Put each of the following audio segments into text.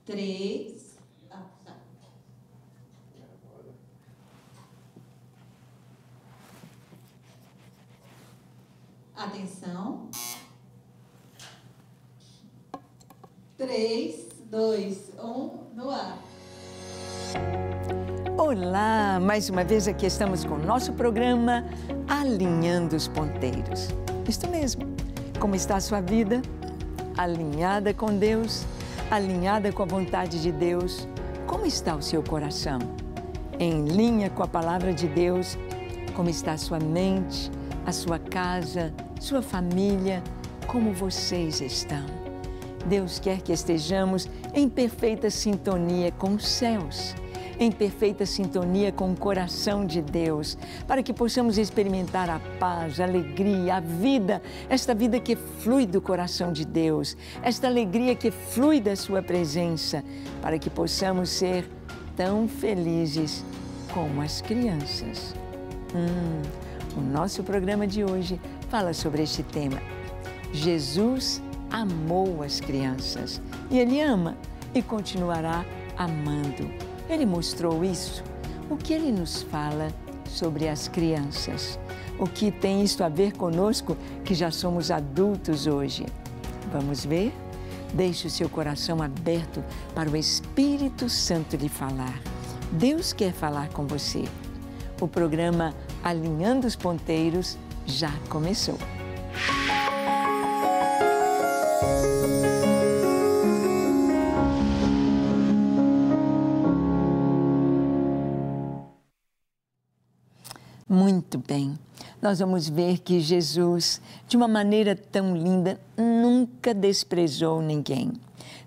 3. Atenção. 3, 2, 1, no ar. Olá, mais uma vez aqui estamos com o nosso programa Alinhando os Ponteiros. Isto mesmo. Como está a sua vida? Alinhada com Deus? Alinhada com a vontade de Deus? Como está o seu coração? Em linha com a palavra de Deus? Como está a sua mente, a sua casa, sua família? Como vocês estão? Deus quer que estejamos em perfeita sintonia com os céus, em perfeita sintonia com o coração de Deus, para que possamos experimentar a paz, a alegria, a vida, esta vida que flui do coração de Deus, esta alegria que flui da sua presença, para que possamos ser tão felizes como as crianças. O nosso programa de hoje fala sobre este tema. Jesus amou as crianças e Ele ama e continuará amando. Ele mostrou isso. O que Ele nos fala sobre as crianças? O que tem isto a ver conosco que já somos adultos hoje? Vamos ver? Deixe o seu coração aberto para o Espírito Santo lhe falar. Deus quer falar com você. O programa Alinhando os Ponteiros já começou. Muito bem, nós vamos ver que Jesus, de uma maneira tão linda, nunca desprezou ninguém.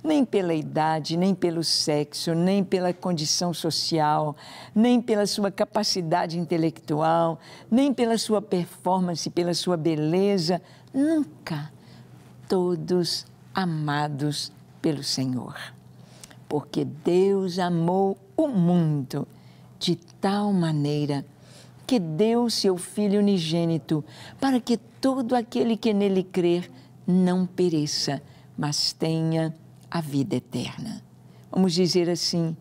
Nem pela idade, nem pelo sexo, nem pela condição social, nem pela sua capacidade intelectual, nem pela sua performance, pela sua beleza. Nunca. Todos amados pelo Senhor. Porque Deus amou o mundo de tal maneira que deu seu Filho unigênito, para que todo aquele que nele crer não pereça, mas tenha a vida eterna. Vamos dizer assim,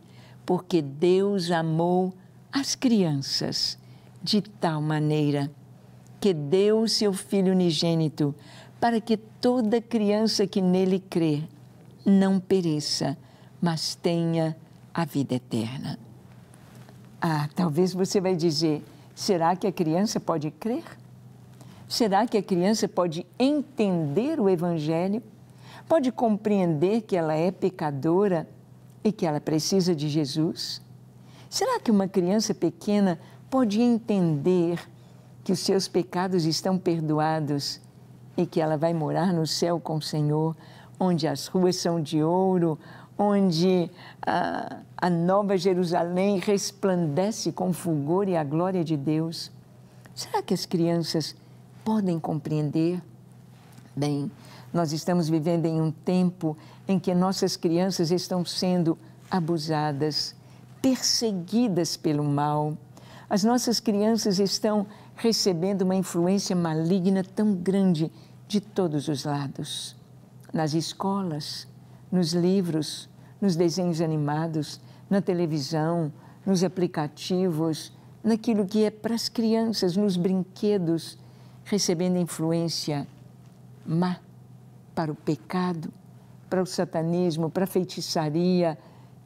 porque Deus amou as crianças de tal maneira que deu seu Filho unigênito, para que toda criança que nele crer não pereça, mas tenha a vida eterna. Talvez você vai dizer, será que a criança pode crer? Será que a criança pode entender o Evangelho? Pode compreender que ela é pecadora e que ela precisa de Jesus? Será que uma criança pequena pode entender que os seus pecados estão perdoados e que ela vai morar no céu com o Senhor, onde as ruas são de ouro, onde a Nova Jerusalém resplandece com fulgor e a glória de Deus? Será que as crianças podem compreender? Bem, nós estamos vivendo em um tempo em que nossas crianças estão sendo abusadas, perseguidas pelo mal. As nossas crianças estão recebendo uma influência maligna tão grande de todos os lados. Nas escolas, nos livros, nos desenhos animados, na televisão, nos aplicativos, naquilo que é para as crianças, nos brinquedos, recebendo influência má para o pecado, para o satanismo, para a feitiçaria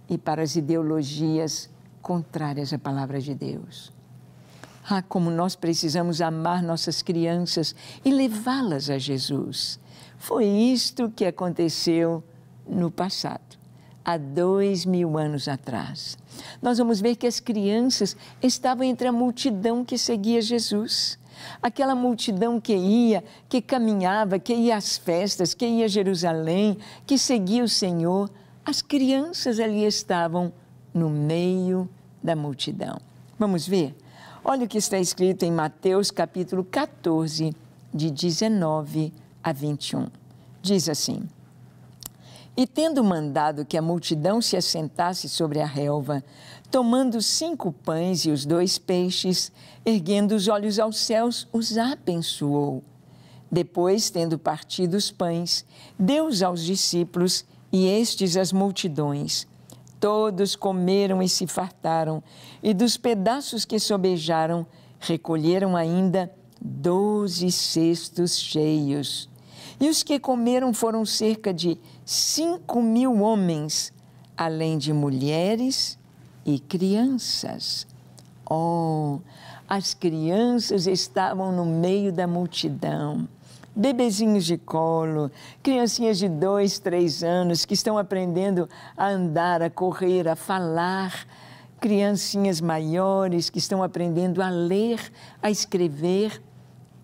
e para as ideologias contrárias à palavra de Deus. Como nós precisamos amar nossas crianças e levá-las a Jesus. Foi isto que aconteceu no passado, há 2000 anos atrás. Nós vamos ver que as crianças estavam entre a multidão que seguia Jesus. Aquela multidão que ia, que caminhava, que ia às festas, que ia a Jerusalém, que seguia o Senhor. As crianças ali estavam no meio da multidão. Vamos ver? Olha o que está escrito em Mateus capítulo 14, de 19 a 21. Diz assim: E tendo mandado que a multidão se assentasse sobre a relva, tomando 5 pães e os 2 peixes, erguendo os olhos aos céus, os abençoou. Depois, tendo partido os pães, deu-os aos discípulos e estes as multidões. Todos comeram e se fartaram, e dos pedaços que sobejaram, recolheram ainda 12 cestos cheios. E os que comeram foram cerca de 5.000 homens, além de mulheres e crianças. Oh, as crianças estavam no meio da multidão. Bebezinhos de colo, criancinhas de 2, 3 anos que estão aprendendo a andar, a correr, a falar. Criancinhas maiores que estão aprendendo a ler, a escrever.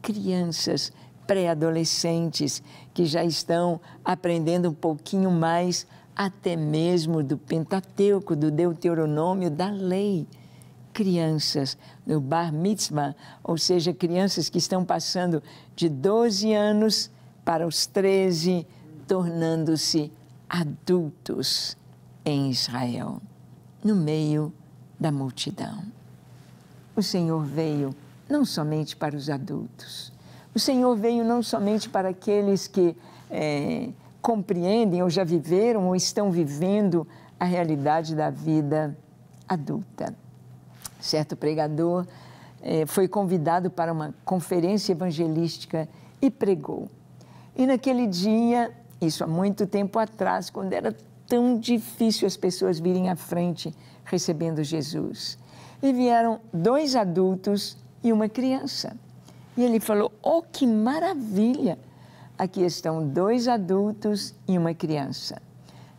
Crianças pré-adolescentes que já estão aprendendo um pouquinho mais até mesmo do Pentateuco, do Deuteronômio, da lei. Crianças no Bar Mitzvah, ou seja, crianças que estão passando de 12 anos para os 13, tornando-se adultos em Israel, no meio da multidão. O Senhor veio não somente para os adultos, o Senhor veio não somente para aqueles que compreendem ou já viveram ou estão vivendo a realidade da vida adulta. Certo pregador foi convidado para uma conferência evangelística e pregou. E naquele dia, isso há muito tempo atrás, quando era tão difícil as pessoas virem à frente recebendo Jesus, e vieram 2 adultos e uma criança. E ele falou, oh, que maravilha! Aqui estão 2 adultos e uma criança.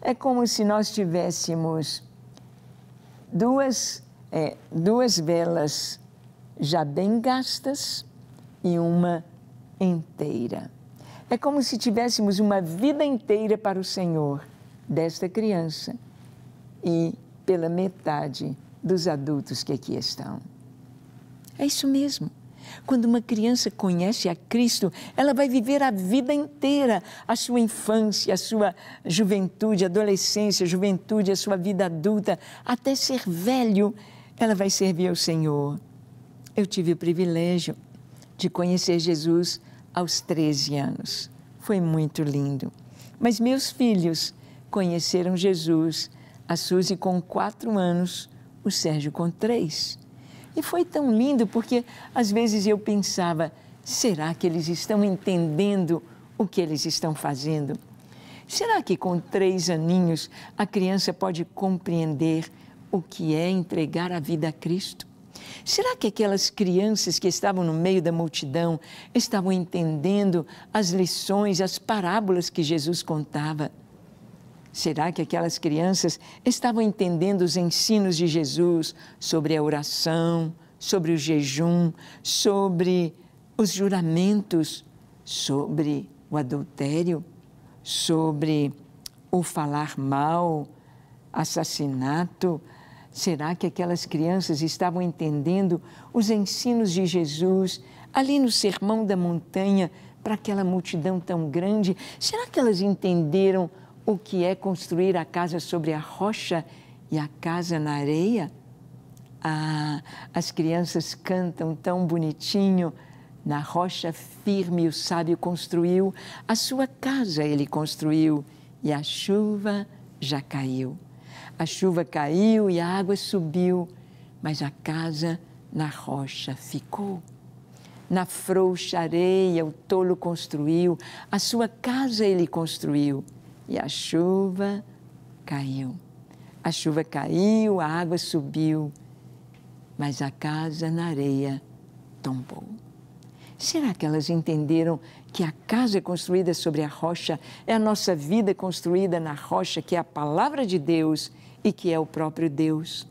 É como se nós tivéssemos duas velas já bem gastas e uma inteira. É como se tivéssemos uma vida inteira para o Senhor desta criança e pela metade dos adultos que aqui estão. É isso mesmo. Quando uma criança conhece a Cristo, ela vai viver a vida inteira, a sua infância, a sua juventude, adolescência, juventude, a sua vida adulta, até ser velho, ela vai servir ao Senhor. Eu tive o privilégio de conhecer Jesus aos 13 anos. Foi muito lindo. Mas meus filhos conheceram Jesus, a Suzy com 4 anos, o Sérgio com 3. E foi tão lindo porque, às vezes, eu pensava, será que eles estão entendendo o que eles estão fazendo? Será que com 3 aninhos a criança pode compreender o que é entregar a vida a Cristo? Será que aquelas crianças que estavam no meio da multidão estavam entendendo as lições, as parábolas que Jesus contava? Será que aquelas crianças estavam entendendo os ensinos de Jesus sobre a oração, sobre o jejum, sobre os juramentos, sobre o adultério, sobre o falar mal, assassinato? Será que aquelas crianças estavam entendendo os ensinos de Jesus ali no Sermão da Montanha para aquela multidão tão grande? Será que elas entenderam o que é construir a casa sobre a rocha e a casa na areia? Ah, as crianças cantam tão bonitinho. Na rocha firme o sábio construiu, a sua casa ele construiu, e a chuva já caiu. A chuva caiu e a água subiu, mas a casa na rocha ficou. Na frouxa areia o tolo construiu, a sua casa ele construiu. E a chuva caiu. A chuva caiu, a água subiu, mas a casa na areia tombou. Será que elas entenderam que a casa construída sobre a rocha é a nossa vida construída na rocha, que é a palavra de Deus e que é o próprio Deus?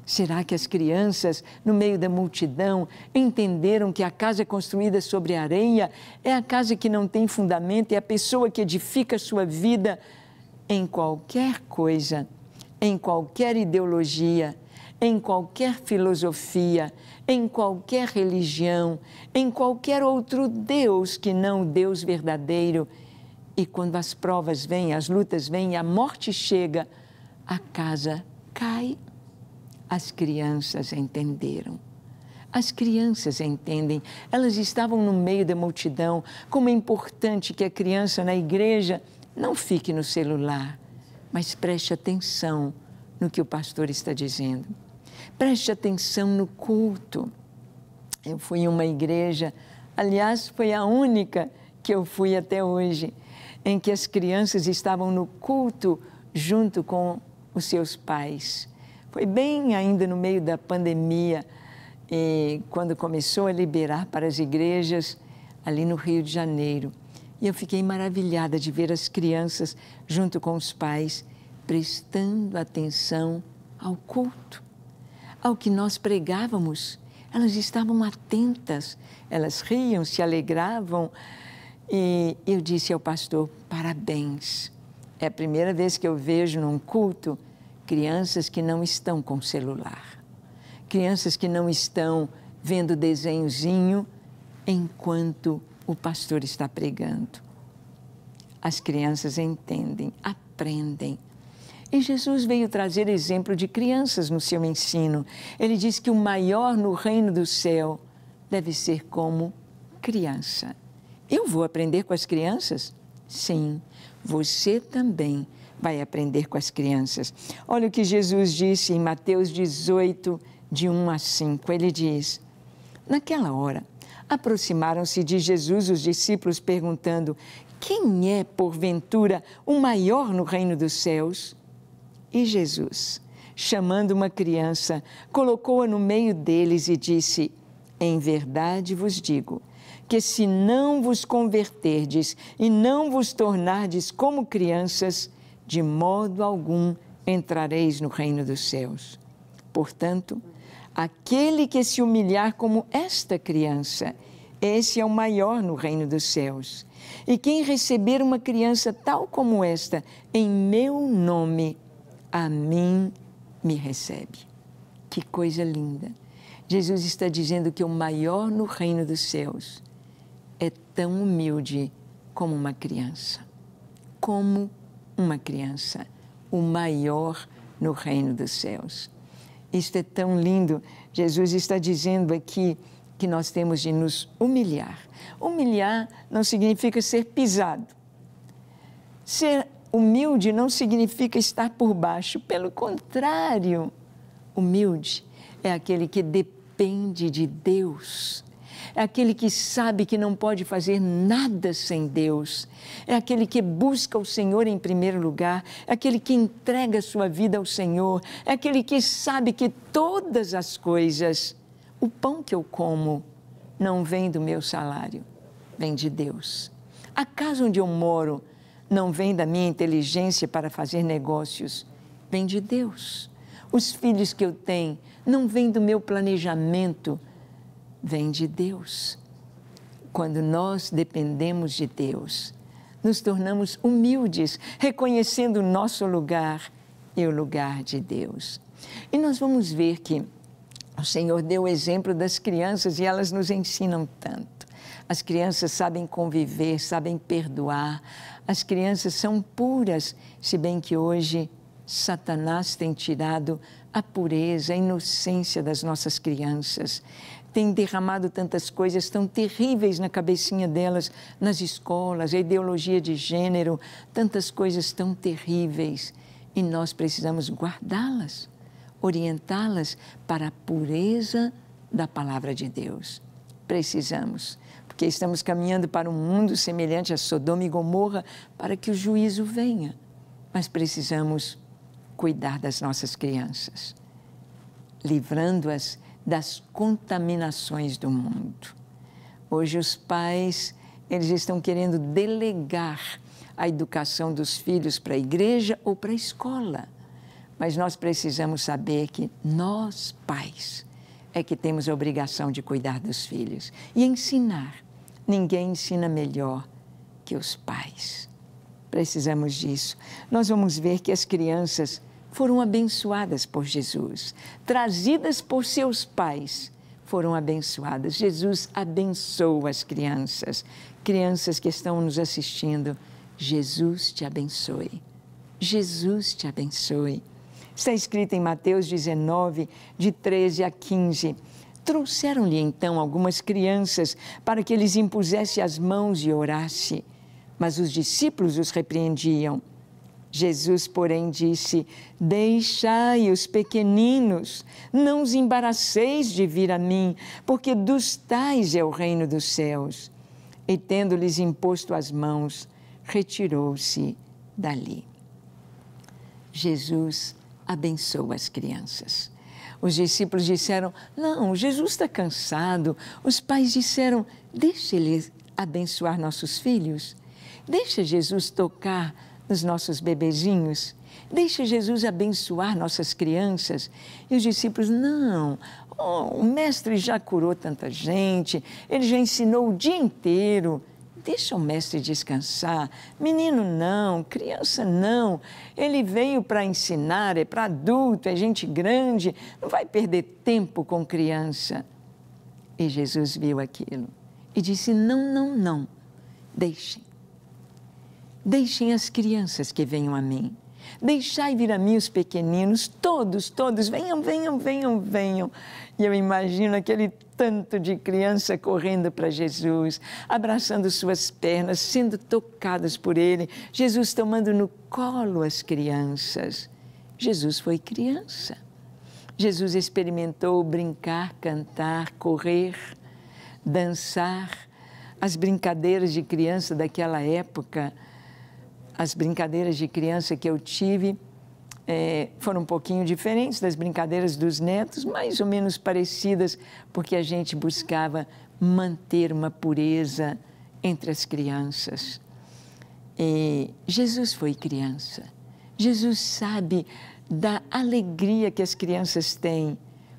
Será que as crianças, no meio da multidão, entenderam que a casa construída sobre a areia é a casa que não tem fundamento, é a pessoa que edifica a sua vida em qualquer coisa, em qualquer ideologia, em qualquer filosofia, em qualquer religião, em qualquer outro Deus que não o Deus verdadeiro? E quando as provas vêm, as lutas vêm, a morte chega, a casa cai. As crianças entenderam. As crianças entendem. Elas estavam no meio da multidão. Como é importante que a criança na igreja Não fique no celular, mas preste atenção no que o pastor está dizendo. Preste atenção no culto. Eu fui em uma igreja, aliás, foi a única que eu fui até hoje, em que as crianças estavam no culto junto com os seus pais. Foi bem ainda no meio da pandemia, e quando começou a liberar para as igrejas ali no Rio de Janeiro. E eu fiquei maravilhada de ver as crianças junto com os pais, prestando atenção ao culto, ao que nós pregávamos. Elas estavam atentas, elas riam, se alegravam. E eu disse ao pastor, parabéns. É a primeira vez que eu vejo num culto crianças que não estão com celular. Crianças que não estão vendo desenhozinho enquanto o pastor está pregando. As crianças entendem, aprendem. E Jesus veio trazer exemplo de crianças no seu ensino. Ele diz que o maior no reino do céu deve ser como criança. Eu vou aprender com as crianças? Sim, você também vai aprender com as crianças. Olha o que Jesus disse em Mateus 18, de 1 a 5. Ele diz, naquela hora, aproximaram-se de Jesus os discípulos perguntando, quem é, porventura, o maior no reino dos céus? E Jesus, chamando uma criança, colocou-a no meio deles e disse, em verdade vos digo, que se não vos converterdes e não vos tornardes como crianças, de modo algum entrareis no reino dos céus. Portanto, aquele que se humilhar como esta criança, esse é o maior no reino dos céus. E quem receber uma criança tal como esta, em meu nome, a mim me recebe. Que coisa linda! Jesus está dizendo que o maior no reino dos céus é tão humilde como uma criança. Como uma criança, o maior no reino dos céus. Isto é tão lindo. Jesus está dizendo aqui que nós temos de nos humilhar. Humilhar não significa ser pisado. Ser humilde não significa estar por baixo. Pelo contrário, humilde é aquele que depende de Deus. É aquele que sabe que não pode fazer nada sem Deus. É aquele que busca o Senhor em primeiro lugar. É aquele que entrega a sua vida ao Senhor. É aquele que sabe que todas as coisas, o pão que eu como, não vem do meu salário, vem de Deus. A casa onde eu moro não vem da minha inteligência para fazer negócios, vem de Deus. Os filhos que eu tenho não vêm do meu planejamento, vem de Deus. Quando nós dependemos de Deus, nos tornamos humildes, reconhecendo o nosso lugar e o lugar de Deus. E nós vamos ver que o Senhor deu o exemplo das crianças e elas nos ensinam tanto. As crianças sabem conviver, sabem perdoar. As crianças são puras, se bem que hoje Satanás tem tirado a pureza, a inocência das nossas crianças. Tem derramado tantas coisas tão terríveis na cabecinha delas, nas escolas, a ideologia de gênero, tantas coisas tão terríveis. E nós precisamos guardá-las, orientá-las para a pureza da palavra de Deus. Precisamos, porque estamos caminhando para um mundo semelhante a Sodoma e Gomorra, para que o juízo venha. Mas precisamos cuidar das nossas crianças, livrando-as das contaminações do mundo. Hoje os pais, eles estão querendo delegar a educação dos filhos para a igreja ou para a escola. Mas nós precisamos saber que nós, pais, é que temos a obrigação de cuidar dos filhos e ensinar. Ninguém ensina melhor que os pais. Precisamos disso. Nós vamos ver que as crianças foram abençoadas por Jesus, trazidas por seus pais, foram abençoadas. Jesus abençoa as crianças. Crianças que estão nos assistindo, Jesus te abençoe. Jesus te abençoe. Está escrito em Mateus 19, de 13 a 15. Trouxeram-lhe então algumas crianças para que lhes impusesse as mãos e orasse. Mas os discípulos os repreendiam. Jesus, porém, disse: deixai os pequeninos, não os embaraceis de vir a mim, porque dos tais é o reino dos céus. E tendo-lhes imposto as mãos, retirou-se dali. Jesus abençoa as crianças. Os discípulos disseram: não, Jesus está cansado. Os pais disseram: deixa ele abençoar nossos filhos. Deixa Jesus tocar nos nossos bebezinhos. Deixa Jesus abençoar nossas crianças. E os discípulos: não, o mestre já curou tanta gente, ele já ensinou o dia inteiro. Deixa o mestre descansar. Menino não, criança não. Ele veio para ensinar, é para adulto, é gente grande. Não vai perder tempo com criança. E Jesus viu aquilo e disse: não, não, não. Deixem. Deixem as crianças que venham a mim. Deixai vir a mim os pequeninos, todos, venham, venham, venham, venham. E eu imagino aquele tanto de criança correndo para Jesus, abraçando suas pernas, sendo tocadas por ele. Jesus tomando no colo as crianças. Jesus foi criança. Jesus experimentou brincar, cantar, correr, dançar. As brincadeiras de criança daquela época, as brincadeiras de criança que eu tive foram um pouquinho diferentes das brincadeiras dos netos, mais ou menos parecidas, porque a gente buscava manter uma pureza entre as crianças. E Jesus foi criança. Jesus sabe da alegria que as crianças têm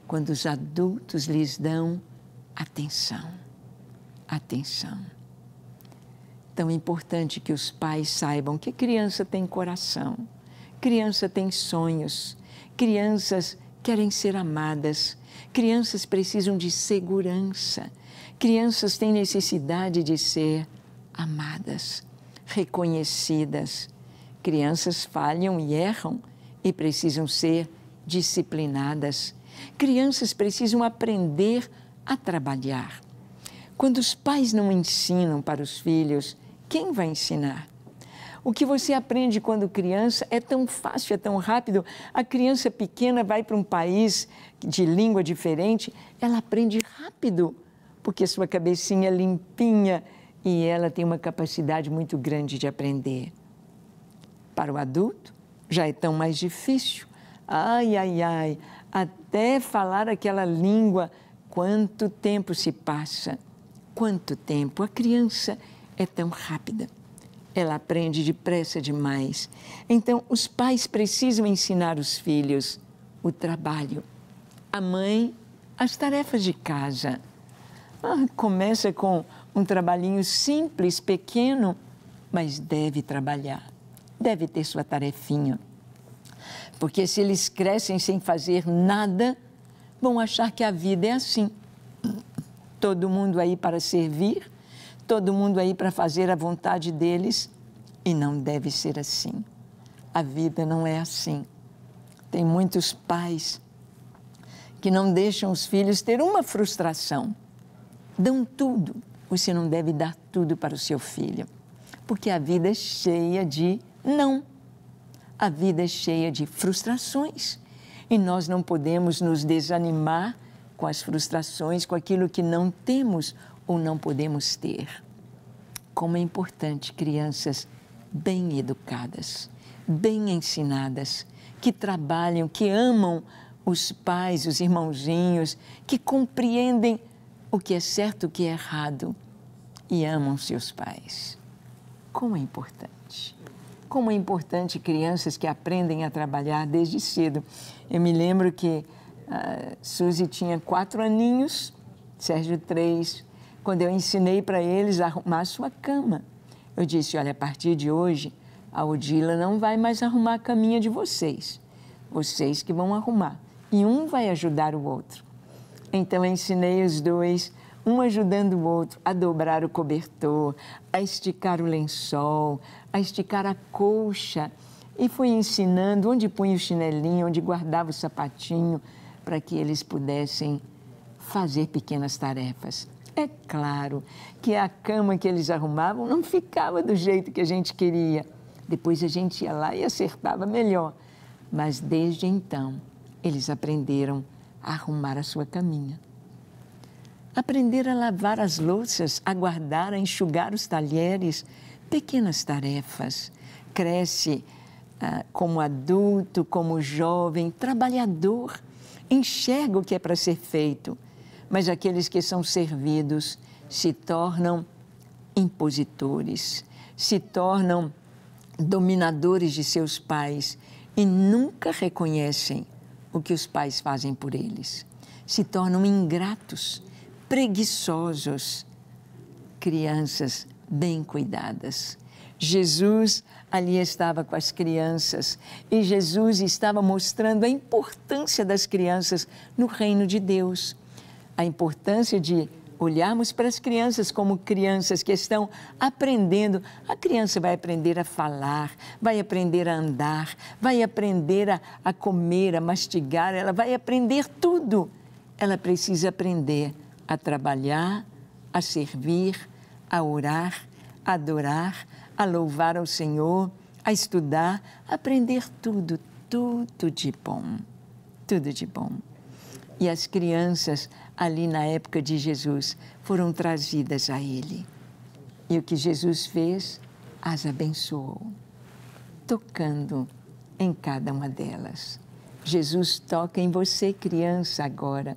quando os adultos lhes dão atenção. Atenção. Tão importante que os pais saibam que criança tem coração, criança tem sonhos, crianças querem ser amadas, crianças precisam de segurança, crianças têm necessidade de ser amadas, reconhecidas. Crianças falham e erram e precisam ser disciplinadas. Crianças precisam aprender a trabalhar. Quando os pais não ensinam para os filhos, quem vai ensinar? O que você aprende quando criança é tão fácil, é tão rápido. A criança pequena vai para um país de língua diferente, ela aprende rápido, porque sua cabecinha é limpinha e ela tem uma capacidade muito grande de aprender. Para o adulto, já é tão mais difícil. Ai, ai, ai, até falar aquela língua, quanto tempo se passa. Quanto tempo? A criança é tão rápida. Ela aprende depressa demais. Então, os pais precisam ensinar os filhos o trabalho. A mãe, as tarefas de casa. Começa com um trabalhinho simples, pequeno, mas deve trabalhar. Deve ter sua tarefinha. Porque se eles crescem sem fazer nada, vão achar que a vida é assim. Todo mundo aí para servir, todo mundo aí para fazer a vontade deles, e não deve ser assim. A vida não é assim. Tem muitos pais que não deixam os filhos ter uma frustração. Dão tudo. Você não deve dar tudo para o seu filho, porque a vida é cheia de não. A vida é cheia de frustrações e nós não podemos nos desanimar com as frustrações, com aquilo que não temos ou não podemos ter. Como é importante crianças bem educadas, bem ensinadas, que trabalham, que amam os pais, os irmãozinhos, que compreendem o que é certo, o que é errado e amam seus pais. Como é importante. Como é importante crianças que aprendem a trabalhar desde cedo. Eu me lembro que Suzy tinha 4 aninhos, Sérgio 3, quando eu ensinei para eles a arrumar a sua cama. Eu disse: olha, a partir de hoje, a Odila não vai mais arrumar a caminha de vocês. Vocês que vão arrumar. E um vai ajudar o outro. Então, eu ensinei os dois, um ajudando o outro, a dobrar o cobertor, a esticar o lençol, a esticar a colcha. E fui ensinando onde punha o chinelinho, onde guardava o sapatinho, para que eles pudessem fazer pequenas tarefas. É claro que a cama que eles arrumavam não ficava do jeito que a gente queria. Depois a gente ia lá e acertava melhor. Mas desde então, eles aprenderam a arrumar a sua caminha. Aprenderam a lavar as louças, a guardar, a enxugar os talheres, pequenas tarefas. Cresce como adulto, como jovem, trabalhador, enxerga o que é para ser feito. Mas aqueles que são servidos se tornam impositores, se tornam dominadores de seus pais e nunca reconhecem o que os pais fazem por eles. Se tornam ingratos, preguiçosos, crianças bem cuidadas. Jesus ali estava com as crianças e Jesus estava mostrando a importância das crianças no reino de Deus. A importância de olharmos para as crianças como crianças que estão aprendendo. A criança vai aprender a falar, vai aprender a andar, vai aprender a comer, a mastigar, ela vai aprender tudo. Ela precisa aprender a trabalhar, a servir, a orar, a adorar, a louvar ao Senhor, a estudar, a aprender tudo, tudo de bom, tudo de bom. E as crianças, ali na época de Jesus, foram trazidas a Ele. E o que Jesus fez, as abençoou, tocando em cada uma delas. Jesus toca em você, criança, agora.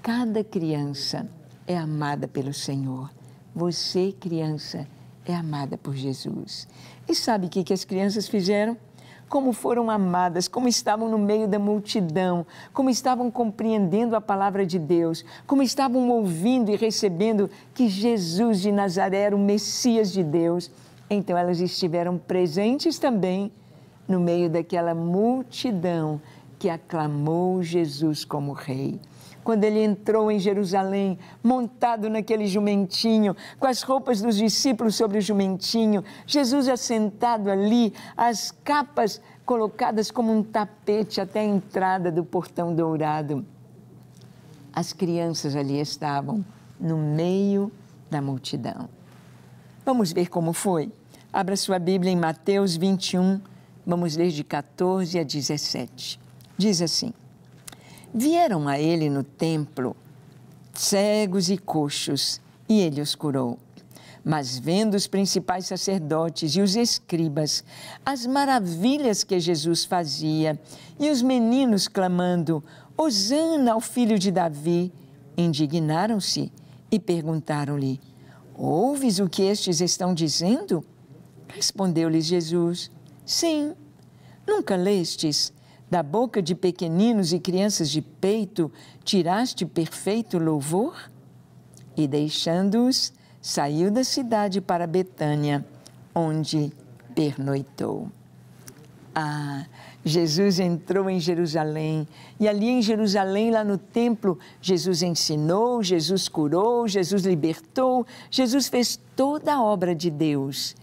Cada criança é amada pelo Senhor. Você, criança, é amada por Jesus. E sabe o que as crianças fizeram? Como foram amadas, como estavam no meio da multidão, como estavam compreendendo a palavra de Deus, como estavam ouvindo e recebendo que Jesus de Nazaré era o Messias de Deus. Então elas estiveram presentes também no meio daquela multidão que aclamou Jesus como Rei. Quando ele entrou em Jerusalém, montado naquele jumentinho, com as roupas dos discípulos sobre o jumentinho, Jesus assentado ali, as capas colocadas como um tapete até a entrada do portão dourado. As crianças ali estavam no meio da multidão. Vamos ver como foi? Abra sua Bíblia em Mateus 21, vamos ler de 14 a 17. Diz assim: vieram a ele no templo cegos e coxos, e ele os curou. Mas vendo os principais sacerdotes e os escribas as maravilhas que Jesus fazia, e os meninos clamando, Hosana ao filho de Davi, indignaram-se e perguntaram-lhe, ouves o que estes estão dizendo? Respondeu-lhes Jesus, sim, nunca lestes? Da boca de pequeninos e crianças de peito, tiraste perfeito louvor? E deixando-os, saiu da cidade para Betânia, onde pernoitou. Jesus entrou em Jerusalém, e ali em Jerusalém, lá no templo, Jesus ensinou, Jesus curou, Jesus libertou, Jesus fez toda a obra de Deus.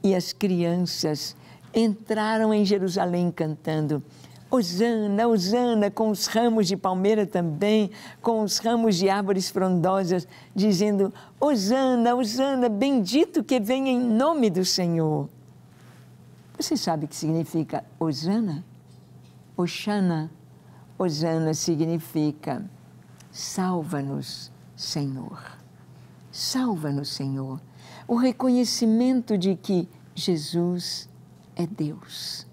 E as crianças entraram em Jerusalém cantando, Hosana, Hosana, com os ramos de palmeira também, com os ramos de árvores frondosas, dizendo, Hosana, Hosana, bendito que vem em nome do Senhor. Você sabe o que significa Hosana? Oxana. Hosana significa, salva-nos, Senhor. Salva-nos, Senhor. O reconhecimento de que Jesus é Deus.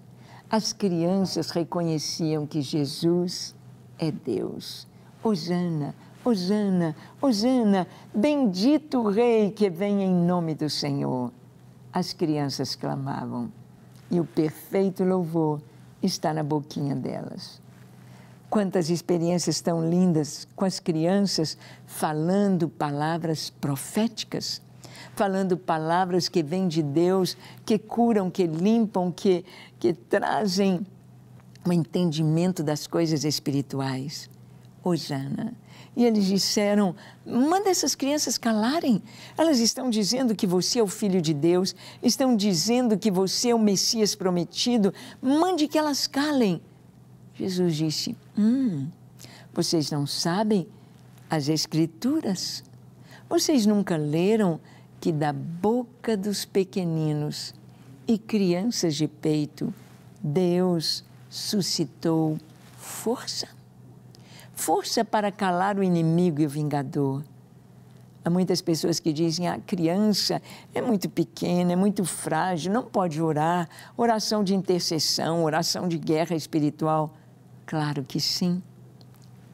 As crianças reconheciam que Jesus é Deus. Hosana, Hosana, Hosana, bendito o Rei que vem em nome do Senhor. As crianças clamavam e o perfeito louvor está na boquinha delas. Quantas experiências tão lindas com as crianças falando palavras proféticas, falando palavras que vêm de Deus, que curam, que limpam, que trazem um entendimento das coisas espirituais. Hosana. E eles disseram, manda essas crianças calarem. Elas estão dizendo que você é o Filho de Deus, estão dizendo que você é o Messias prometido, mande que elas calem. Jesus disse, vocês não sabem as Escrituras? Vocês nunca leram que da boca dos pequeninos e crianças de peito, Deus suscitou força? Força para calar o inimigo e o vingador. Há muitas pessoas que dizem, a criança é muito pequena, é muito frágil, não pode orar, oração de intercessão, oração de guerra espiritual. Claro que sim,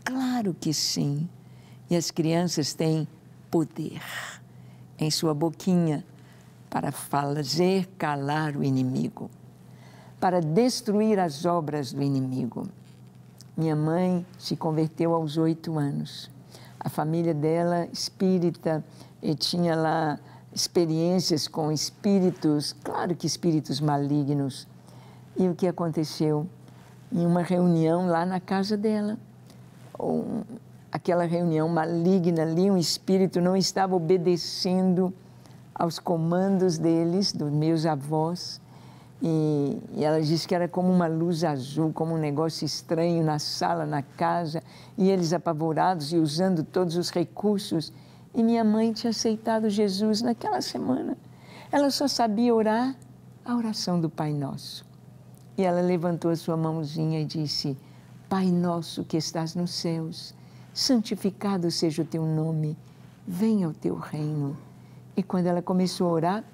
claro que sim. E as crianças têm poder em sua boquinha para fazer calar o inimigo, para destruir as obras do inimigo. Minha mãe se converteu aos 8 anos. A família dela, espírita, e tinha lá experiências com espíritos, claro que espíritos malignos. E o que aconteceu? Em uma reunião lá na casa dela, aquela reunião maligna ali, um espírito não estava obedecendo aos comandos deles, dos meus avós, e ela disse que era como uma luz azul, como um negócio estranho na sala, na casa, e eles apavorados e usando todos os recursos. E minha mãe tinha aceitado Jesus naquela semana. Ela só sabia orar a oração do Pai Nosso. E ela levantou a sua mãozinha e disse, Pai Nosso que estás nos céus, santificado seja o teu nome, venha o teu reino. E quando ela começou a orar,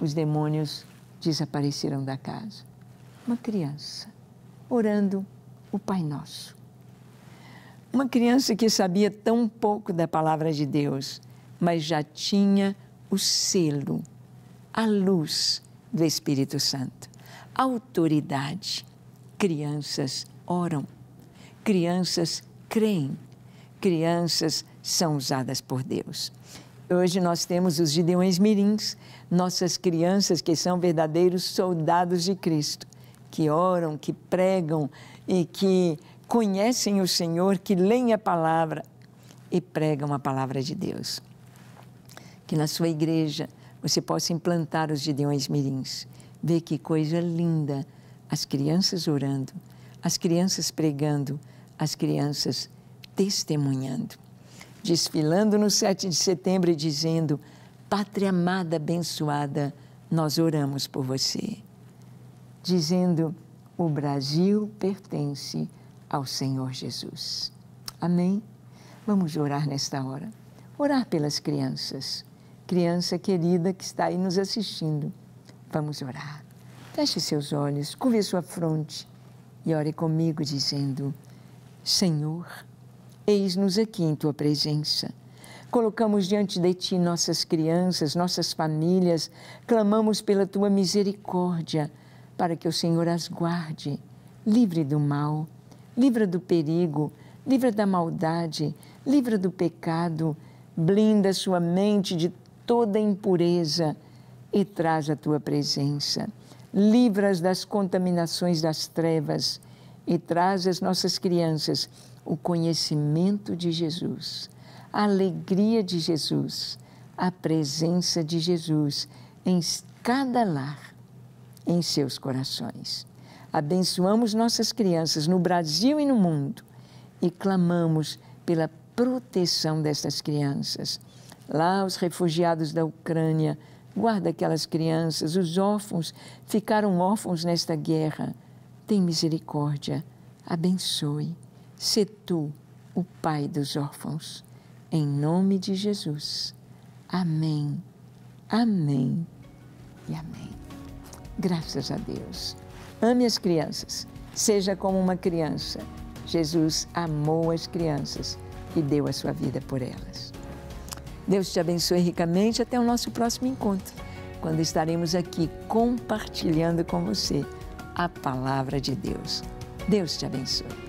os demônios desapareceram da casa. Uma criança orando o Pai Nosso. Uma criança que sabia tão pouco da palavra de Deus, mas já tinha o selo, a luz do Espírito Santo, a autoridade. Crianças oram, crianças creem, crianças são usadas por Deus. Hoje nós temos os Gideões Mirins, nossas crianças que são verdadeiros soldados de Cristo, que oram, que pregam e que conhecem o Senhor, que leem a palavra e pregam a palavra de Deus. Que na sua igreja você possa implantar os Gideões Mirins. Vê que coisa linda, as crianças orando, as crianças pregando, as crianças testemunhando. Desfilando no 7 de setembro e dizendo, Pátria amada, abençoada, nós oramos por você. Dizendo, o Brasil pertence ao Senhor Jesus. Amém? Vamos orar nesta hora. Orar pelas crianças. Criança querida que está aí nos assistindo. Vamos orar. Feche seus olhos, curve sua fronte e ore comigo dizendo, Senhor, eis-nos aqui em Tua presença. Colocamos diante de Ti nossas crianças, nossas famílias, clamamos pela Tua misericórdia, para que o Senhor as guarde, livre do mal, livra do perigo, livra da maldade, livra do pecado, blinda sua mente de toda impureza e traz a Tua presença. Livra-as das contaminações das trevas e traz às nossas crianças o conhecimento de Jesus, a alegria de Jesus, a presença de Jesus em cada lar, em seus corações. Abençoamos nossas crianças no Brasil e no mundo e clamamos pela proteção destas crianças. Lá, os refugiados da Ucrânia, guarda aquelas crianças, os órfãos ficaram órfãos nesta guerra. Tem misericórdia, abençoe. Sê Tu o Pai dos órfãos, em nome de Jesus. Amém, amém e amém. Graças a Deus. Ame as crianças, seja como uma criança. Jesus amou as crianças e deu a sua vida por elas. Deus te abençoe ricamente. Até o nosso próximo encontro, quando estaremos aqui compartilhando com você a palavra de Deus. Deus te abençoe.